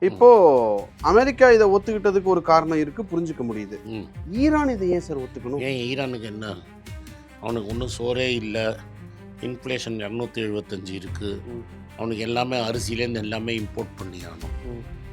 இப்போ அமெரிக்கா இதை ஒத்துக்கிட்டதுக்கு ஒரு காரணம் இருக்கு, புரிஞ்சுக்க முடியுது. ஈரான் இதை ஏன் சார் ஒத்துக்கணும்? ஏன் ஈரானுக்கு என்ன, அவனுக்கு ஒன்றும் சோறே இல்லை, இன்ஃப்ளேஷன் 275 இருக்குது, அவனுக்கு எல்லாமே அரிசியிலேருந்து எல்லாமே இம்போர்ட் பண்ணி ஆகணும்,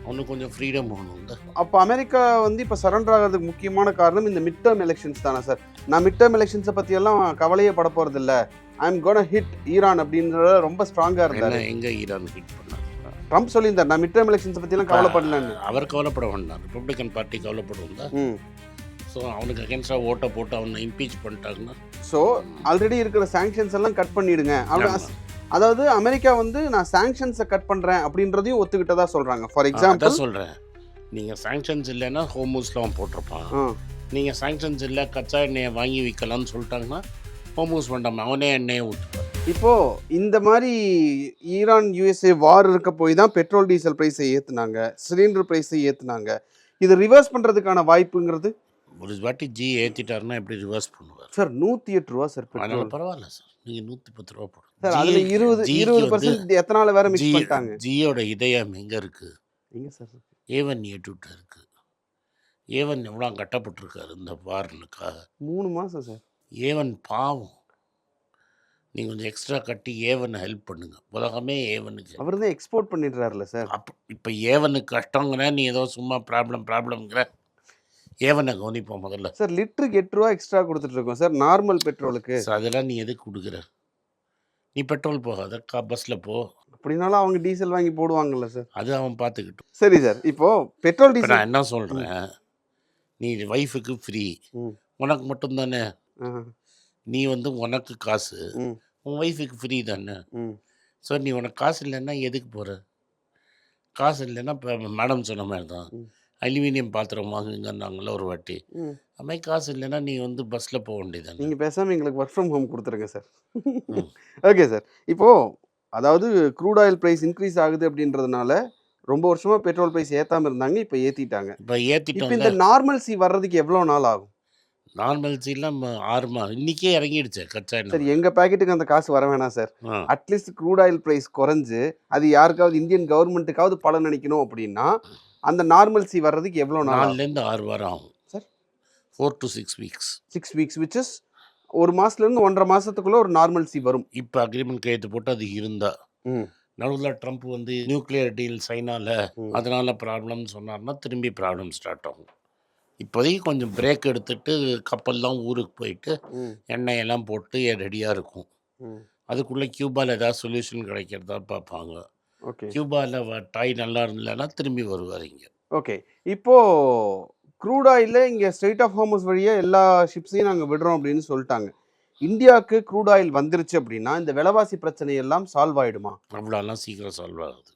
அவனுக்கு கொஞ்சம் ஃப்ரீடம் ஆகணும். அப்போ அமெரிக்கா இப்போ சரண்டர் ஆகிறதுக்கு முக்கியமான காரணம் இந்த மிட் டேர்ம் எலெக்ஷன்ஸ் தானே சார்? நான் மிட் டேர்ம் எலெக்ஷன்ஸை பற்றியெல்லாம் கவலையே பட போகிறது இல்லை, I am gonna hit Iran அப்படின்றத ரொம்ப ஸ்ட்ராங்காக இருந்தார். எங்கே ஈரான் ஹிட் பண்ணார்? ட்ரம்ப் சொல்லியிருந்தார், நான் மிட் டேர்ம் எலெக்ஷன்ஸை பற்றிலாம் கவலைப்படலன்னு. அவர் கவலைப்பட வேண்டாம், ரிப்பப்ளிகன் பார்ட்டி கவலைப்படுவா. ஸோ அவனுக்கு அகேன்ஸ்டாக ஓட்டை போட்டு அவனை இம்பீச் பண்ணிட்டாங்கன்னா, ஸோ ஆல்ரெடி இருக்கிற சாங்ஷன்ஸ் எல்லாம் கட் பண்ணிடுங்க. அதாவது அமெரிக்கா நான் சாங்ஷன்ஸை கட் பண்ணுறேன் அப்படின்றதையும் ஒத்துக்கிட்டதா சொல்கிறாங்க. ஃபார் எக்ஸாம்பிள் சொல்கிறேன், நீங்கள் சாங்ஷன்ஸ் இல்லைன்னா ஹோமூஸ்லாம் போட்டிருப்பான், நீங்கள் சாங்ஷன்ஸ் இல்லை கச்சா எண்ணெயை வாங்கி விற்கலாம்னு சொல்லிட்டாங்கன்னா ஹோமூஸ் வேண்டாம், அவனே எண்ணெயை ஊற்றுப்பார். இப்போது இந்த மாதிரி ஈரான் யூஎஸ்ஏ வார் இருக்க போய் தான் பெட்ரோல் டீசல் ப்ரைஸை ஏற்றுனாங்க, சிலிண்டர் ப்ரைஸை ஏற்றுனாங்க. இது ரிவர்ஸ் பண்ணுறதுக்கான வாய்ப்புங்கிறது ஒரு வாட்டி ஜி ஏற்றிட்டாருன்னா எப்படி ரிவர்ஸ் பண்ணுவார் சார்? 108 ரூபா சார். அதனால் பரவாயில்ல சார், நீங்கள் 110 ரூபா போடுங்க சார். அதில் 20% எத்தனால வேற மிக்ஸ் பண்ணிட்டாங்க. ஜியோட இதயம் எங்கே இருக்குது? எங்கே சார்? ஏவன் ஏற்றுட்டு இருக்குது. ஏவன் எவ்வளோ கட்டப்பட்டிருக்காரு இந்த வாரனுக்காக? 3 மாதம் சார். ஏவன் பாவம், நீங்கள் கொஞ்சம் எக்ஸ்ட்ரா கட்டி ஏவனை ஹெல்ப் பண்ணுங்க. உலகமே ஏவனுக்கு. அவர் தான் எக்ஸ்போர்ட் பண்ணிடுறாருல சார். இப்போ ஏவனுக்கு கஷ்டங்கிற நீ ஏதோ சும்மா ப்ராப்ளம்ங்கிற, ஏவனை கவனிப்போம் முதல்ல. சார் லிட்டருக்கு 8 ரூபா எக்ஸ்ட்ரா கொடுத்துட்டு இருக்கோம் சார் நார்மல் பெட்ரோலுக்கு. சார் அதெல்லாம் நீ எதுக்கு கொடுக்குற? நீ பெட்ரோல் போகாத, பஸ்ஸில் போ. அப்படின்னாலும் அவங்க டீசல் வாங்கி போடுவாங்கல்ல சார், அது அவன் பார்த்துக்கிட்டோம். சரி சார். இப்போது பெட்ரோல் டீசல் நான் என்ன சொல்கிறேன், நீ ஒய்ஃபுக்கு ஃப்ரீ, உனக்கு மட்டும்தானே, நீ உனக்கு காசு, உன் ஒய்ஃபுக்கு ஃப்ரீ தானே. ஸோ நீ உனக்கு காசு இல்லைன்னா எதுக்கு போகிற? காசு இல்லைன்னா இப்போ மேடம் சொன்ன மாதிரி தான், அலுமினியம் பாத்திரம் வாங்குங்கன்னாங்கள ஒரு வாட்டி, அதுமாதிரி காசு இல்லைன்னா நீ பஸ்ஸில் போக வேண்டியதானே. நீங்கள் பேசாமல் எங்களுக்கு ஒர்க் ஃப்ரம் ஹோம் கொடுத்துருங்க சார். Okay sir. இப்போது அதாவது க்ரூட் ஆயில் ப்ரைஸ் இன்க்ரீஸ் ஆகுது அப்படின்றதுனால ரொம்ப வருஷமாக பெட்ரோல் ப்ரைஸ் ஏற்றாமல் இருந்தாங்க, இப்போ ஏற்றிட்டாங்க. இப்போ இந்த நார்மல்சி வர்றதுக்கு எவ்வளோ நாள் ஆகும்? நார்மல்சிலாம் 6 மாதம் இன்றைக்கே இறங்கிடுச்சு கச்சா எண்ணெய். சார் எங்கள் பேக்கெட்டுக்கு அந்த காசு வர வேணாம் sir. At least crude oil price குறைஞ்சு அது யாருக்காவது இந்தியன் கவர்மெண்ட்டுக்காவது பலன் நினைக்கணும் அப்படின்னா அந்த நார்மல்சி வர்றதுக்கு எவ்வளோ நாள்? 4லேருந்து 6 வாரம் ஆகும் sir. 4 to 6 weeks. 6 weeks which is ஒரு மாதத்துலேருந்து 1.5 மாதத்துக்குள்ளே ஒரு நார்மல்சி வரும். இப்போ அக்ரிமெண்ட் கையெழுத்து போட்டு அது இருந்தால், நடுவில் ட்ரம்ப் நியூக்ளியர் டீல் சைனால அதனால ப்ராப்ளம்னு சொன்னார்னா திரும்பி ப்ராப்ளம் ஸ்டார்ட் ஆகும். இப்போதைக்கு கொஞ்சம் பிரேக் எடுத்துட்டு கப்பல்லாம் ஊருக்கு போயிட்டு எண்ணெயெல்லாம் போட்டு ரெடியாக இருக்கும். அதுக்குள்ளே கியூபாவில் ஏதாவது சொல்யூஷன் கிடைக்கிறதா பார்ப்பாங்க. ஓகே, கியூபாவில் டாய் நல்லா இருந்தலைன்னா திரும்பி வருவார் இங்கே. ஓகே. இப்போது க்ரூட் ஆயிலில் இங்கே ஸ்ட்ரெயிட் ஆஃப் ஹார்மஸ் வழியாக எல்லா ஷிப்ஸையும் நாங்கள் விடுறோம் அப்படின்னு சொல்லிட்டாங்க. இந்தியாவுக்கு க்ரூட் ஆயில் வந்துருச்சு அப்படின்னா இந்த விலைவாசி பிரச்சனை எல்லாம் சால்வ் ஆகிடுமா? அவ்வளோலாம் சீக்கிரம் சால்வ் ஆகுது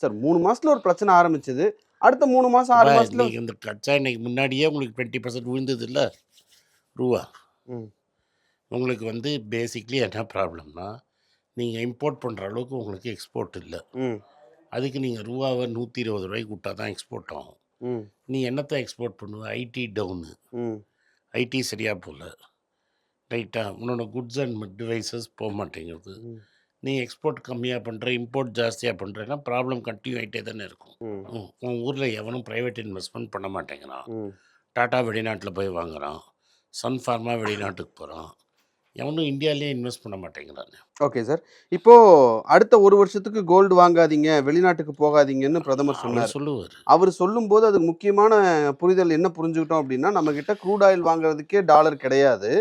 சார். 3 மாதத்தில் ஒரு பிரச்சனை ஆரம்பிச்சது, அடுத்த 3 மாதம் 6 மாதத்தில் இந்த கச்சா எண்ணெய்க்கு முன்னாடியே உங்களுக்கு 20% விழுந்தது இல்லை ரூபா. உங்களுக்கு பேசிக்லி என்ன ப்ராப்ளம்னா, நீங்கள் இம்போர்ட் பண்ணுற அளவுக்கு உங்களுக்கு எக்ஸ்போர்ட் இல்லை. அதுக்கு நீங்கள் ரூபாவை 120 ரூபாய்க்கு விட்டா தான் எக்ஸ்போர்ட் ஆகும். நீ என்னத்தை எக்ஸ்போர்ட் பண்ணுவ? ஐடி டவுனு, ஐடி சரியாக போகல, ரைட்டாக உன்னோட குட்ஸ் அண்ட் டிவைசஸ் போக மாட்டேங்கிறது. நீ எக்ஸ்போர்ட் கம்மியாக பண்ணுற, இம்போர்ட் ஜாஸ்தியாக பண்ணுறேன்னா ப்ராப்ளம் கண்டினியூ ஆகிட்டே தானே இருக்கும். உன் ஊரில் எவனும் ப்ரைவேட் இன்வெஸ்ட்மெண்ட் பண்ண மாட்டேங்கிறான். டாட்டா வெளிநாட்டில் போய் வாங்குகிறான், சன் ஃபார்மா வெளிநாட்டுக்கு போகிறான், எவனும் இந்தியாவிலேயே இன்வெஸ்ட் பண்ண மாட்டேங்கிறாங்க. Okay sir. இப்போது அடுத்த 1 வருஷத்துக்கு கோல்டு வாங்காதீங்க, வெளிநாட்டுக்கு போகாதீங்கன்னு பிரதமர் சொல்லுவார். அவர் சொல்லும்போது அது முக்கியமான புரிதல் என்ன புரிஞ்சுக்கிட்டோம் அப்படின்னா, நம்மக்கிட்ட க்ரூட் ஆயில் வாங்குறதுக்கே டாலர் கிடையாது,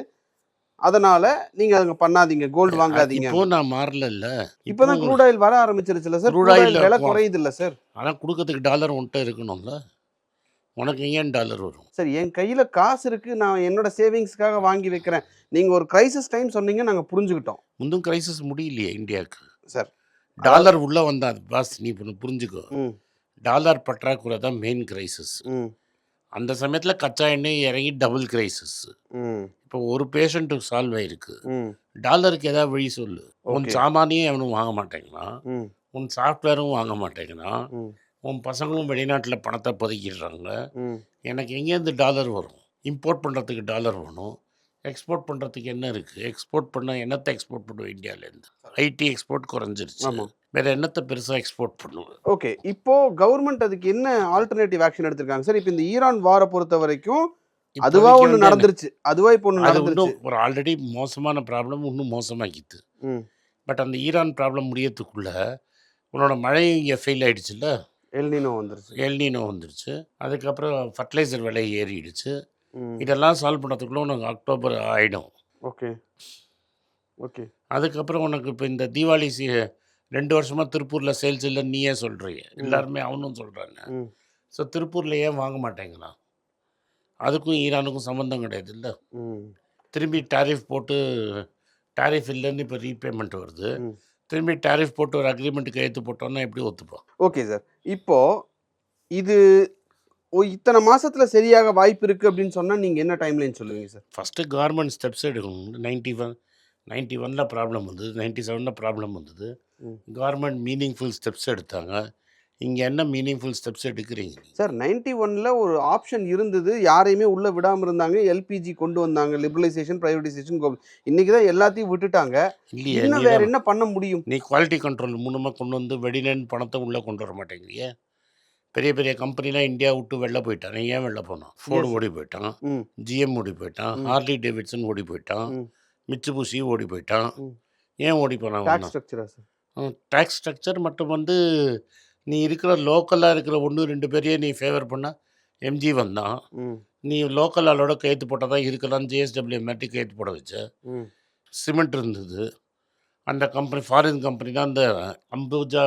அதனால நீங்க அங்க பண்ணாதீங்க, கோல்டு வாங்காதீங்க. இப்போ நான் மாறல. இப்போதான் க்ரூட் ஆயில் வர ஆரம்பிச்சிருச்சுல சார். க்ரூட் ஆயில் விலை குறையுது இல்லை சார். ஆனால் கொடுக்கறதுக்கு டாலர் உன்கிட்ட இருக்கணும்ல, உனக்கு ஏன் டாலர் வரும்? சார் என் கையில் காசு இருக்குது, நான் என்னோட சேவிங்ஸ்க்காக வாங்கி வைக்கிறேன். நீங்கள் ஒரு கிரைசிஸ் டைம் சொன்னீங்க, நாங்கள் புரிஞ்சுக்கிட்டோம். முந்தும் கிரைசிஸ் முடியலையே இந்தியாவுக்கு சார். டாலர் உள்ளே வந்தால் பாஸ் நீ புரிஞ்சுக்கோ, டாலர் பற்றாக்குறை தான் மெயின் கிரைசிஸ். அந்த சமயத்தில் கச்சா எண்ணெய் இறங்கி டபுள் கிரைசிஸ். இப்போ ஒரு பேஷண்ட்டுக்கு சால்வ் ஆகிருக்கு, டாலருக்கு ஏதாவது வழி சொல்லு. உன் சாமானியும் எவனும் வாங்க மாட்டேங்கிறான், உன் சாஃப்ட்வேரும் வாங்க மாட்டேங்கிறான், உன் பசங்களும் வெளிநாட்டில் பணத்தை பதுக்கிடுறாங்க. எனக்கு எங்கேருந்து டாலர் வரும்? இம்போர்ட் பண்ணுறதுக்கு டாலர் வேணும், எக்ஸ்போர்ட் பண்ணுறதுக்கு என்ன இருக்குது? எக்ஸ்போர்ட் பண்ணால் என்னத்தை எக்ஸ்போர்ட் பண்ணுவோம்? இந்தியாவிலேருந்து ஐடி எக்ஸ்போர்ட் குறைஞ்சிருச்சு. வேறு என்னத்தை பெருசாக எக்ஸ்போர்ட் பண்ணுவேன். ஓகே. இப்போ கவர்மெண்ட் அதுக்கு என்ன ஆல்டர்னேட்டிவ் ஆக்ஷன் எடுத்திருக்காங்க சார்? இப்போ இந்த ஈரான் வார பொறுத்த வரைக்கும் அதுவா இப்போதைக்கு ஒண்ணு வந்து நடந்துருச்சு. அதுவா இப்போ ஒண்ணு அது நடந்துருச்சு. இன்னும் ஒரு ஆல்ரெடி மோசமான ப்ராப்ளம் இன்னும் மோசமாக்கிது. ம். பட் அந்த ஈரான் ப்ராப்ளம் முடியறதுக்குள்ள உன்னோட மழை இங்கே ஃபெயில் ஆயிடுச்சுல்ல, எல்னினோ வந்துருச்சு. எல்னினோ வந்துருச்சு. அதுக்கப்புறம் ஃபர்டிலைசர் விலை ஏறிடுச்சு. ம். இதெல்லாம் சால்வ் பண்ணுறதுக்குள்ள உனக்கு அக்டோபர் ஆகிடும். ஓகே. ஓகே. அதுக்கப்புறம் உனக்கு இப்போ இந்த தீபாவளி 2 வருஷமாக திருப்பூரில் சேல்ஸ் இல்லைன்னு நீயே சொல்கிறீங்க, எல்லாருமே அவனும் சொல்கிறாங்க. ம். ஸோ திருப்பூரில் ஏன் வாங்க மாட்டேங்கிறான்? அதுக்கும் ஈரானுக்கும் சம்மந்தம் கிடையாது இல்லை. ம். திரும்பி டாரிஃப் போட்டு டாரிஃப் இல்லைன்னு இப்போ ரீபேமெண்ட் வருது. ம். திரும்பி டாரிஃப் போட்டு ஒரு அக்ரிமெண்ட் கையெழுத்து போட்டோன்னா எப்படி ஒத்துப்போம்? Okay sir. இப்போ இது இத்தனை மாசத்துல சரியாக வாய்ப்பு இருக்கு அப்படின்னு சொன்னா நீங்க என்ன டைம்லைன் சொல்லுவீங்க சார்? ஃபஸ்ட்டு கவர்மெண்ட் ஸ்டெப்ஸ் எடுக்கணும். 91 ப்ராப்ளம் வந்தது, 97 ப்ராப்ளம் வந்தது. ம். கவர்மெண்ட் மீனிங்ஃபுல் ஸ்டெப்ஸ் எடுத்தாங்க. இங்கே என்ன மீனிங்ஃபுல் ஸ்டெப்ஸ் எடுக்கிறீங்க நீங்க? சார் 91ல ஒரு ஆப்ஷன் இருந்தது. யாரையுமே உள்ள விடாம இருந்தாங்க. எல்பிஜி கொண்டு வந்தாங்க. Liberalisation, privatisation. இன்னைக்கு தான் எல்லாத்தையும் விட்டுட்டாங்க. இல்லையே, இன்னும் வேற என்ன பண்ண முடியும்? நீ குவாலிட்டி கண்ட்ரோல் மூலமாக கொண்டு வந்து வெளிநாட்டு பணத்தை உள்ளே கொண்டு வர மாட்டேங்கிறியே. பெரிய பெரிய கம்பெனிலாம் இந்தியா விட்டு வெளில போயிட்டான். ஏன் வெளில போனான்? Ford Yes. ஓடி போயிட்டான், ம். ஜிஎம் ஓடி போயிட்டான், ம். ஹார்லி டேவிட்சன் ஓடி போயிட்டான், ம். மிட்சுபிஷி ஓடி போயிட்டான். ம். ஏன் ஓடி போனான்? டாக்ஸ் ஸ்ட்ரக்சரா சார்? டேக்ஸ் ஸ்ட்ரக்சர் மட்டும் வந்து நீ இருக்கிற லோக்கலாக இருக்கிற 1-2 பேரையே நீ ஃபேவர் பண்ணால் எம்ஜி வந்தான். ம். நீ லோக்கல் ஆளோட கையெழுத்து போட்டால் தான் இருக்கலாம்னு ஜிஎஸ்டபிள்யூ மாட்டி கையெழுத்து போட வச்ச. ம். சிமெண்ட் இருந்தது. அந்த கம்பெனி ஃபாரின் கம்பெனி தான் அந்த அம்புஜா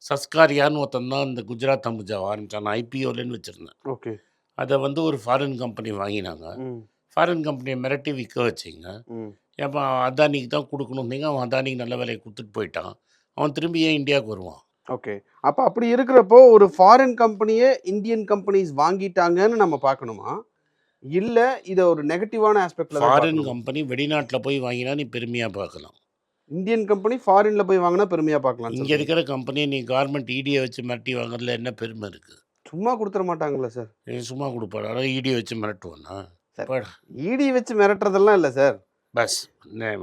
சஸ்காரியான்னு ஒருத்தன் தான் இந்த குஜராத் அம்புஜா ஆரம்பித்தான். நான் ஐபிஓலன்னு வச்சுருந்தேன். ஓகே. அதை வந்து ஒரு ஃபாரின் கம்பெனி வாங்கினாங்க. ம். ஃபாரின் கம்பெனியை மிரட்டி விற்க வச்சிங்க. ம். ஏப்பா அதானிக்கு தான் கொடுக்கணுன்னீங்க, அவன் அதானிக்கு நல்ல விலையை கொடுத்துட்டு போயிட்டான். அவன் திரும்பி ஏன் இந்தியாவுக்கு வருவான்? ஓகே. அப்ப அப்படி இருக்கிறப்போ ஒரு ஃபாரின் கம்பெனியே இந்தியன் கம்பெனிஸ் வாங்கிட்டாங்கன்னு நம்ம பார்க்கணுமா? இல்ல இத ஒரு நெகட்டிவான ஆஸ்பெக்ட்ல தான் ஃபாரின் பார்க்கணுமா? கம்பெனி வெளிநாட்டில் போய் வாங்கினா நீ பெருமையாக பார்க்கலாம். இந்தியன் கம்பெனி ஃபாரின்ல போய் வாங்கினா பெருமையா பார்க்கலாம் இங்கே சார். இருக்கிற கம்பெனியை நீ கவர்மெண்ட் இடியை வச்சு மிரட்டி வாங்குறதுல என்ன பெருமை இருக்குது? சும்மா கொடுத்துட மாட்டாங்களா சார்? நீ சும்மா கொடுப்பாரு, அதாவது இடியை வச்சு மிரட்டுவானா? சார், போடா. இடி வச்சு மிரட்டுறதெல்லாம் இல்ல சார். பஸ்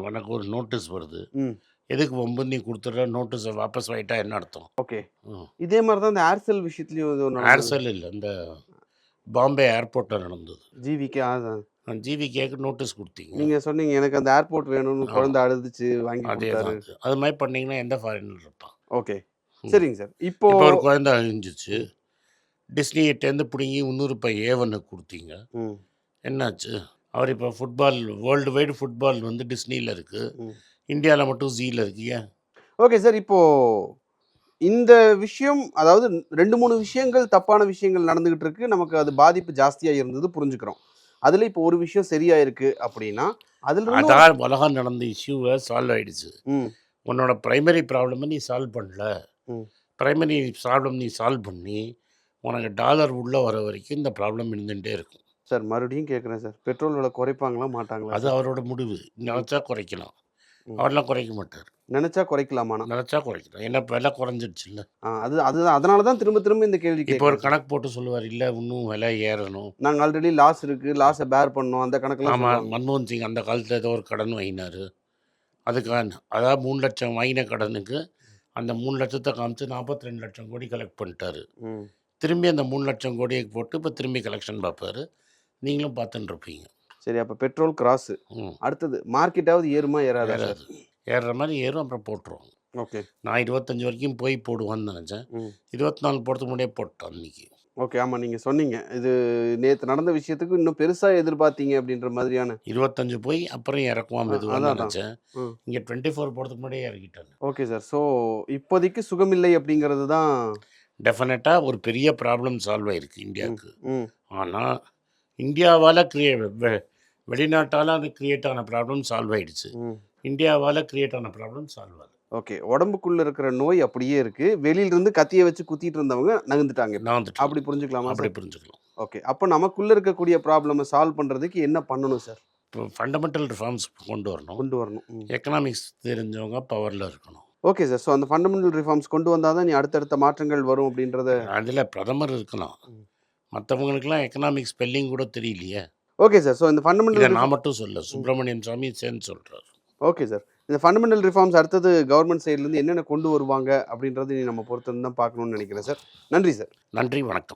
உனக்கு ஒரு நோட்டீஸ் வருது, ம். எதுக்கு வம்பு நீ கொடுத்துட்ற, நோட்டீஸை வாபஸ் வாங்கிட்டா என்ன அர்த்தம்? ஓகே. ம். இதே மாதிரி தான் இந்த ஏர்செல் விஷயத்துலயும் இது நடந்தது. ஏர்செல் இல்லை, இந்த பாம்பே ஏர்போர்ட்டில் நடந்தது. ஜிவிக்கு ஜிவிகேக்கு நோட்டீஸ் கொடுத்தீங்க. நீங்க சொன்னீங்க எனக்கு அந்த ஏர்போர்ட் வேணும்னு குழந்தை அழுதுச்சு வாங்கி அதே கொடுத்தாரு. தான் அது மாதிரி பண்ணீங்கன்னா எந்த ஃபாரினர் இருப்பான்? ஓகே. ம். சரிங்க சார். இப்போ இப்போ ஒரு குழந்தை அழிஞ்சிச்சு, டிஸ்னிகிட்டேருந்து பிடுங்கி இன்னொரு ஏவனுக்கு கொடுத்தீங்க. ம். என்னாச்சு? அவர் இப்போ ஃபுட்பால் வேர்ல்டு வைடு ஃபுட்பால் வந்து டிஸ்னியில் இருக்குது, ம். இந்தியாவில் மட்டும் ஜீல இருக்கு. ஏன்? Okay sir. இப்போ இந்த விஷயம் அதாவது 2-3 விஷயங்கள் தப்பான விஷயங்கள் நடந்துகிட்டு இருக்கு. நமக்கு அது பாதிப்பு ஜாஸ்தியா இருந்தது புரிஞ்சுக்கிறோம். அதுல இப்போ ஒரு விஷயம் சரியா இருக்கு அப்படின்னா அதுல இருந்து அதான் உலகம் நடந்த இஷ்யூவை சால்வ் ஆகிடுச்சு. ம். உன்னோட ப்ரைமரி ப்ராப்ளமை நீ சால்வ் பண்ணல. ம். ப்ரைமரி ப்ராப்ளம் நீ சால்வ் பண்ணி உனக்கு டாலர் உள்ளே வர வரைக்கும் இந்த ப்ராப்ளம் இருந்துகிட்டே இருக்கும். சார் மறுபடியும் கேட்குறேன் சார். பெட்ரோல் விலை குறைப்பாங்களா மாட்டாங்களா அது சார்? அவரோட முடிவு. நினச்சா குறைக்கலாம், ம். அவரெல்லாம் குறைக்க மாட்டார். நினைச்சா குறைக்கலாமாண்ணா? நினச்சா குறைக்கலாம், ஏன்னா விலை குறைஞ்சிடுச்சுல்ல. அதுதான் அதனால தான் திரும்ப திரும்ப இந்த கேள்வி இப்போ ஒரு கேட்குறேன். கணக்கு போட்டு சொல்லுவார், இல்லை இன்னும் விலை ஏறணும். நாங்கள் ஆல்ரெடி லாஸ் இருக்கு, லாஸை பேர் பண்ணோம் அந்த கணக்கெல்லாம் ஆமாம், சொல்லுவாங்க. மன்மோகன் சிங் அந்த காலத்தில் ஏதோ ஒரு கடன் வாங்கினார். அதுக்கான அதாவது 3 லட்சம் வாங்கின கடனுக்கு அந்த 3 லட்சத்தை காமிச்சு 42 லட்சம் கோடி கலெக்ட் பண்ணிட்டாரு. ம். திரும்பி அந்த 3 லட்சம் கோடியை போட்டு இப்போ திரும்பி கலெக்ஷன் பார்ப்பாரு. நீங்களும் பார்த்துன்னு இருப்பீங்க. சரி, அப்போ பெட்ரோல் கிராஸ். ம். அடுத்தது மார்க்கெட்டாவது ஏறுமா ஏறாதா சார்? ஏறாது. ஏறுற மாதிரி ஏறும், அப்புறம் போட்டுருவோம். ஓகே. நான் 25 வரைக்கும் போய் போடுவான்னு நினச்சேன். ம். 24 போகிறதுக்கு முன்னாடியே போட்டான் இன்னைக்கு. ஓகே. ஆமாம், நீங்கள் சொன்னீங்க இது நேற்று நடந்த விஷயத்துக்கு இன்னும் பெருசாக எதிர்பார்த்தீங்க அப்படின்ற மாதிரியான. 25 போய் அப்புறம் இறக்குவான் மெதுவான்னு அதான் நினச்சேன். ம். இங்கே 24 போகிறதுக்கு முன்னாடியே இறக்கிட்டாங்க. Okay sir. ஸோ இப்போதைக்கு சுகமில்லை அப்படிங்கிறது தான். டெஃபினட்டாக ஒரு பெரிய ப்ராப்ளம் சால்வ் ஆயிருக்கு இந்தியாவுக்கு. ம். ஆனால் இந்தியாவால் வெளிநாட்டால் அது கிரியேட் ஆன ப்ராப்ளம் சால்வ் ஆயிடுச்சு. ம். இந்தியாவால் கிரியேட் ஆன ப்ராப்ளம் சால்வ் ஆகுது. ஓகே. உடம்புக்குள்ள இருக்கிற நோய் அப்படியே இருக்கு. வெளியிலிருந்து கத்தியை வச்சு குத்திட்டு இருந்தவங்க நகர்ந்துட்டாங்க. நான் வந்துட்டு அப்படி புரிஞ்சுக்கலாமா அப்படி சார்? புரிஞ்சுக்கலாம். ஓகே. அப்போ நமக்குள்ள இருக்கக்கூடிய ப்ராப்ளமை சால்வ் பண்ணுறதுக்கு என்ன பண்ணணும் சார்? இப்போ ஃபண்டமெண்டல் ரிஃபார்ம்ஸ் கொண்டு வரணும். கொண்டு வரணும். ம். எக்கனாமிக்ஸ் தெரிஞ்சவங்க பவரில் இருக்கணும். Okay sir. ஸோ அந்த ஃபண்டமெண்டல் ரிஃபார்ம்ஸ் கொண்டு வந்தால் தான் நீ அடுத்தடுத்த மாற்றங்கள் வரும் அப்படின்றத. அதில் பிரதமர் இருக்கலாம், ம். மற்றவங்களுக்கெல்லாம் எக்கனாமிக்ஸ் ஸ்பெல்லிங் கூட தெரியலையே. Okay sir. ஸோ இந்த இதை ஃபண்டமெண்டல் நான் மட்டும் சொல்ல, சுப்பிரமணியன் சாமி சேர்ந்து சொல்கிறார். Okay sir. இந்த ஃபண்டமெண்டல் ரிஃபார்ம்ஸ் அடுத்தது கவர்மெண்ட் சைட்லேருந்து என்னென்ன கொண்டு வருவாங்க அப்படின்றது நம்ம பொறுத்து தான் பார்க்கணும்னு நினைக்கிறேன் சார். நன்றி சார். நன்றி, வணக்கம்.